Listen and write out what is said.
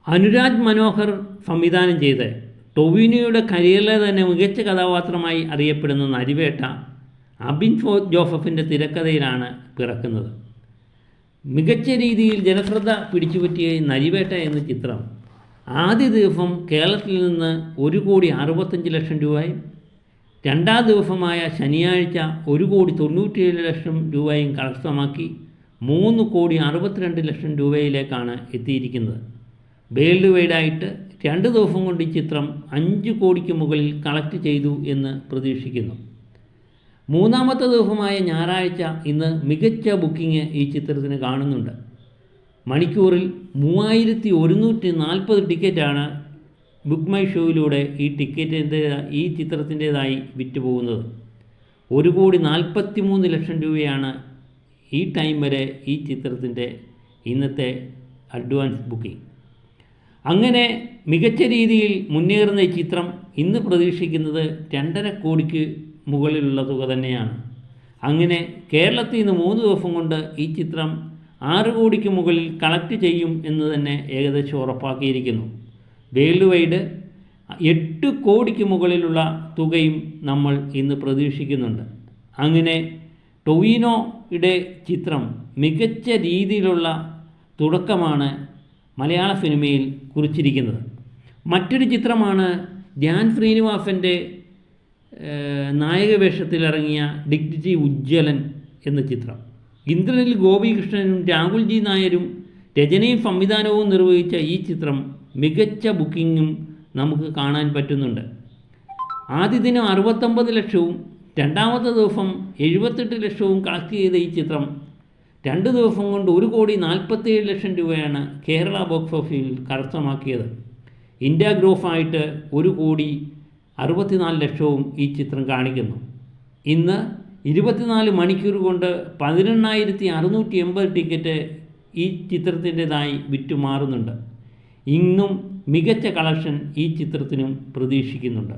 അനുരാഗ് മനോഹർ സംവിധാനം ചെയ്ത് ടൊവിനോയുടെ കരിയറിലെ തന്നെ മികച്ച കഥാപാത്രമായി അറിയപ്പെടുന്ന നരിവേട്ട അബിൻ ജോസഫിൻ്റെ തിരക്കഥയിലാണ് പിറക്കുന്നത്. മികച്ച രീതിയിൽ ജനശ്രദ്ധ പിടിച്ചുപറ്റിയ നരിവേട്ട എന്ന ചിത്രം ആദ്യ ദിവസം കേരളത്തിൽ നിന്ന് 1,65,00,000 രൂപയും രണ്ടാം ദിവസമായ ശനിയാഴ്ച 1,97,00,000 രൂപയും കരസ്ഥമാക്കി 3,62,00,000 രൂപയിലേക്കാണ് എത്തിയിരിക്കുന്നത്. വേൾഡ് വൈഡായിട്ട് 2 ദിവസം കൊണ്ട് ഈ ചിത്രം 5 കോടിക്ക് മുകളിൽ കളക്ട് ചെയ്തു എന്ന് പ്രതീക്ഷിക്കുന്നു. മൂന്നാമത്തെ ദിവസമായ ഞായറാഴ്ച ഇന്ന് മികച്ച ബുക്കിംഗ് ഈ ചിത്രത്തിന് കാണുന്നുണ്ട്. മണിക്കൂറിൽ 3,140 ടിക്കറ്റാണ് ബുക്ക് മൈ ഷോയിലൂടെ ഈ ചിത്രത്തിൻ്റേതായി വിറ്റുപോകുന്നത്. 1,43,00,000 രൂപയാണ് ഈ ടൈം വരെ ഈ ചിത്രത്തിൻ്റെ ഇന്നത്തെ അഡ്വാൻസ് ബുക്കിംഗ്. അങ്ങനെ മികച്ച രീതിയിൽ മുന്നേറുന്ന ഈ ചിത്രം ഇന്ന് പ്രതീക്ഷിക്കുന്നത് 2.5 കോടിക്ക് മുകളിലുള്ള തുക തന്നെയാണ്. അങ്ങനെ കേരളത്തിൽ നിന്ന് 3 ദിവസം കൊണ്ട് ഈ ചിത്രം 6 കോടിക്ക് മുകളിൽ കളക്ട് ചെയ്യും എന്ന് തന്നെ ഏകദേശം ഉറപ്പാക്കിയിരിക്കുന്നു. വേൾഡ് വൈഡ് 8 കോടിക്ക് മുകളിലുള്ള തുകയും നമ്മൾ ഇന്ന് പ്രതീക്ഷിക്കുന്നുണ്ട്. അങ്ങനെ ടൊവിനോയുടെ ചിത്രം മികച്ച രീതിയിലുള്ള തുടക്കമാണ് മലയാള സിനിമയിൽ കുറിച്ചിരിക്കുന്നത്. മറ്റൊരു ചിത്രമാണ് ധ്യാൻ ശ്രീനിവാസൻ്റെ നായക വേഷത്തിലിറങ്ങിയ ഡിഗ്നിറ്റി ഉജ്ജ്വലൻ എന്ന ചിത്രം. ഇന്ദ്രനിൽ ഗോപികൃഷ്ണനും രാഹുൽ ജി നായരും രചനയും സംവിധാനവും നിർവഹിച്ച ഈ ചിത്രം മികച്ച ബുക്കിങ്ങും നമുക്ക് കാണാൻ പറ്റുന്നുണ്ട്. ആദ്യ ദിനം 69 ലക്ഷവും രണ്ടാമത്തെ ദിവസം 78 ലക്ഷവും കളക്ട് ചെയ്ത ഈ ചിത്രം 2 ദിവസം കൊണ്ട് 1,47,00,000 രൂപയാണ് കേരള ബോക്സ് ഓഫീസിൽ കരസ്ഥമാക്കിയത്. ഇന്ത്യ ഗ്രോസായിട്ട് 1,64,00,000 ഈ ചിത്രം കാണിക്കുന്നു. ഇന്ന് 24 മണിക്കൂർ കൊണ്ട് 18,680 ടിക്കറ്റ് ഈ ചിത്രത്തിൻ്റെതായി വിറ്റുമാറുന്നുണ്ട്. ഇന്നും മികച്ച കളക്ഷൻ ഈ ചിത്രത്തിനും പ്രതീക്ഷിക്കുന്നുണ്ട്.